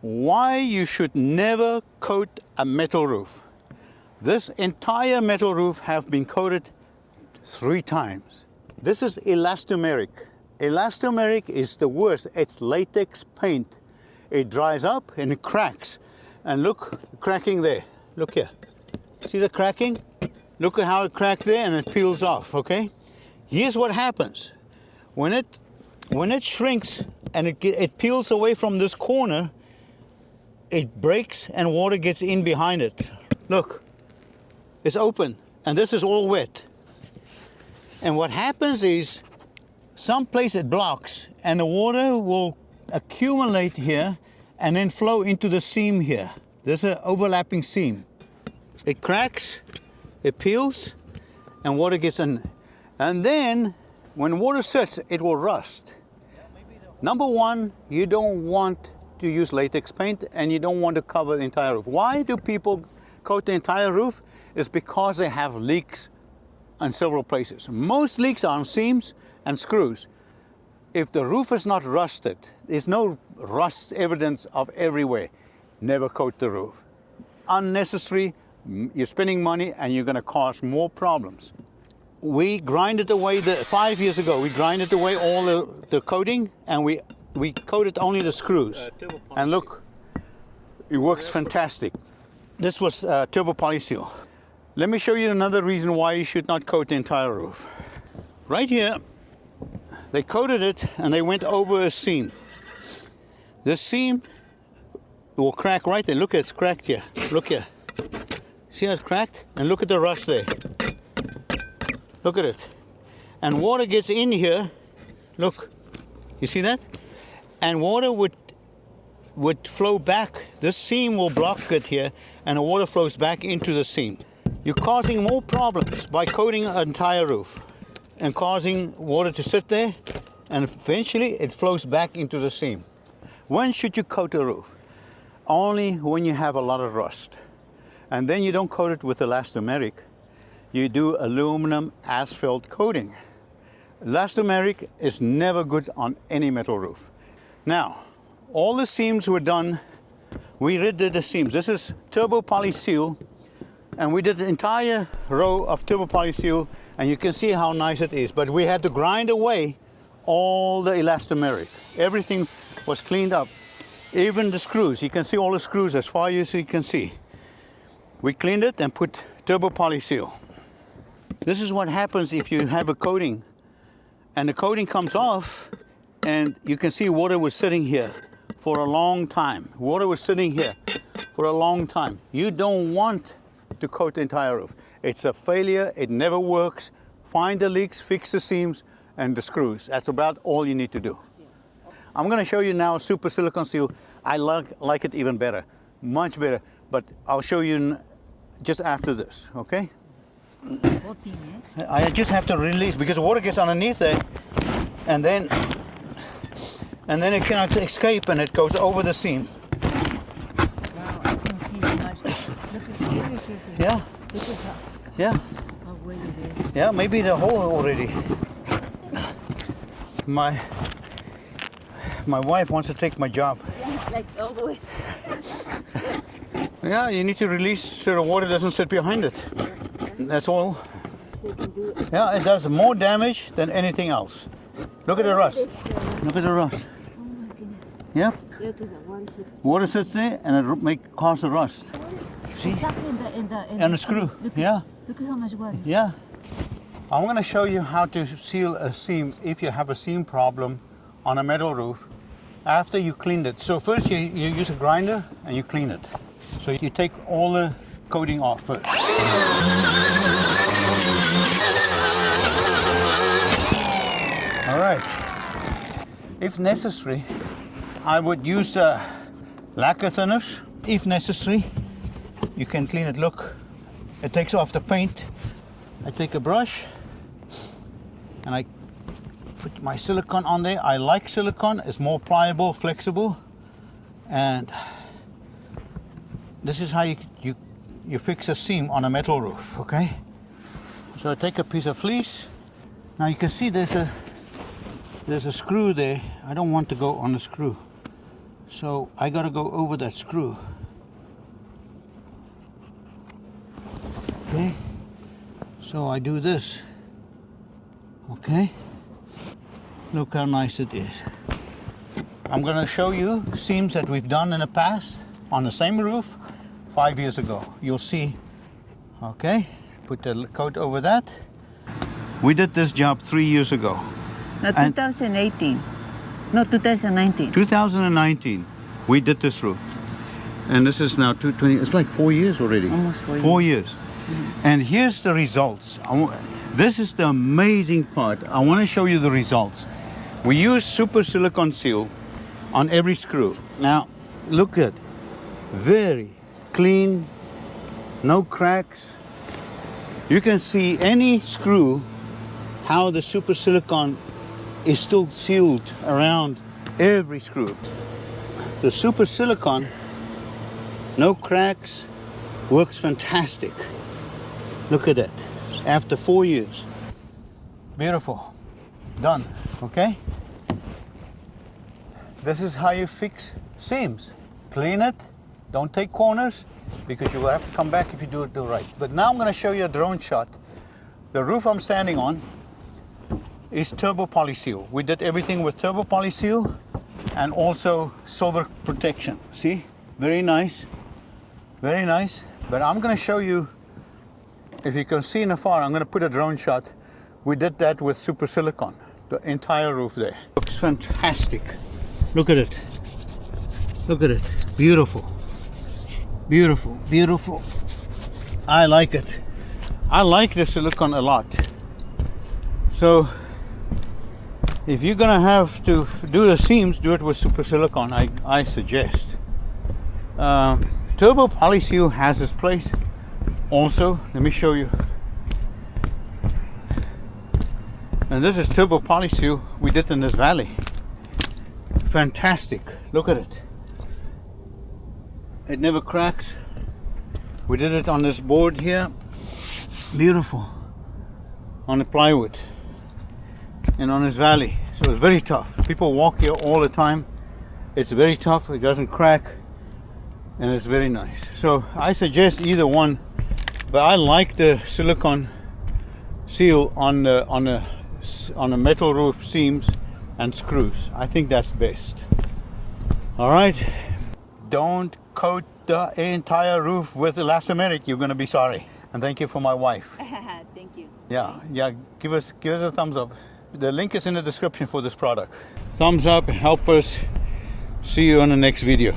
why you should never coat a metal roof. This entire metal roof have been coated 3 times. This is elastomeric. Elastomeric is the worst. It's latex paint. It dries up and it cracks. And look, cracking there. Look here. See the cracking? Look at how it cracked there and it peels off, okay? Here's what happens. When it shrinks and it peels away from this corner, it breaks and water gets in behind it. Look, it's open and this is all wet. And what happens is, someplace it blocks and the water will accumulate here and then flow into the seam here. There's an overlapping seam. It cracks, it peels, and water gets in. And then, when water sits, it will rust. Number one, you don't want to use latex paint and you don't want to cover the entire roof. Why do people coat the entire roof? It's because they have leaks in several places. Most leaks are on seams and screws. If the roof is not rusted, there's no rust evidence of everywhere, never coat the roof. Unnecessary, you're spending money and you're going to cause more problems. We grinded away 5 years ago, we grinded away all the coating and we coated only the screws. And look, it works fantastic. This was turbo polyseal. Let me show you another reason why you should not coat the entire roof. Right here, they coated it and they went over a seam. This seam will crack right there. Look, it's cracked here. Look here. See how it's cracked? And look at the rust there. Look at it. And water gets in here. Look, you see that? And water would flow back. This seam will block it here and the water flows back into the seam. You're causing more problems by coating an entire roof and causing water to sit there, and eventually it flows back into the seam. When should you coat a roof? Only when you have a lot of rust. And then you don't coat it with elastomeric. You do aluminum asphalt coating. Elastomeric is never good on any metal roof. Now, all the seams were done. We redid the seams. This is turbo polyseal, and we did an entire row of turbo polyseal, and you can see how nice it is. But we had to grind away all the elastomeric. Everything was cleaned up. Even the screws. You can see all the screws as far as you can see. We cleaned it and put turbo polyseal. This is what happens if you have a coating and the coating comes off and you can see water was sitting here for a long time. Water was sitting here for a long time. You don't want to coat the entire roof. It's a failure. It never works. Find the leaks, fix the seams and the screws. That's about all you need to do. I'm going to show you now super silicone seal. I like it even better, much better. But I'll show you just after this, okay? I just have to release because the water gets underneath there, and then it cannot escape and it goes over the seam. Wow, I can see the much. Look at here. Yeah. Look at how. Yeah. How wet it is. Yeah, maybe the hole already. My wife wants to take my job. Yeah, like always. Yeah, you need to release so the water doesn't sit behind it. That's all. So you can do it. Yeah, it does more damage than anything else. Look at the rust. Look at the rust. Oh my goodness. Yeah, Yeah, because the water sits. water sits there and it causes the rust. See? It's stuck in And the screw. Yeah, Look at how much water. yeah. I'm going to show you how to seal a seam if you have a seam problem on a metal roof after you cleaned it. So first you use a grinder and you clean it. So you take all the coating off first. All right. If necessary, I would use lacquer thinners. If necessary, you can clean it. Look, it takes off the paint. I take a brush and I put my silicone on there. I like silicone. It's more pliable, flexible, and this is how you fix a seam on a metal roof, okay? So I take a piece of fleece. Now you can see there's a screw there. I don't want to go on the screw. So I gotta go over that screw. Okay, so I do this. Okay, look how nice it is. I'm gonna show you seams that we've done in the past on the same roof 5 years ago. You'll see. Okay, put the coat over that. We did this job 3 years ago. No, And- 2018. No, 2019. 2019, we did this roof. And this is now 220, it's like 4 years already. Almost 4 years. 4 years. And here's the results. This is the amazing part. I want to show you the results. We use super silicone seal on every screw. Now, look at, very clean, no cracks. You can see any screw, how the super silicone is still sealed around every screw. The super silicone, no cracks, works fantastic. Look at that, after 4 years. Beautiful, done, okay? This is how you fix seams. Clean it, don't take corners, because you will have to come back if you do it right. But now I'm gonna show you a drone shot. The roof I'm standing on is turbo poly seal. We did everything with turbo poly seal and also silver protection. See, very nice, very nice. But I'm gonna show you, if you can see in afar, I'm gonna put a drone shot. We did that with super silicone, the entire roof there. Looks fantastic. Look at it, look at it, beautiful, beautiful, beautiful. I like it. I like the silicone a lot. So if you're gonna have to do the seams, do it with super silicone, I suggest. Turbo poly seal has its place also. Let me show you. And this is turbo poly seal we did in this valley. Fantastic, look at it. It never cracks. We did it on this board here. Beautiful. On the plywood. And on this valley, so it's very tough. People walk here all the time. It's very tough, it doesn't crack, and it's very nice. So I suggest either one, but I like the silicone seal on the metal roof seams and screws. I think that's best. All right, don't coat the entire roof with elastomeric. You're going to be sorry. And thank you for my wife. Thank you. Yeah, give us a thumbs up. The link is in the description for this product. Thumbs up, help us. See you on the next video.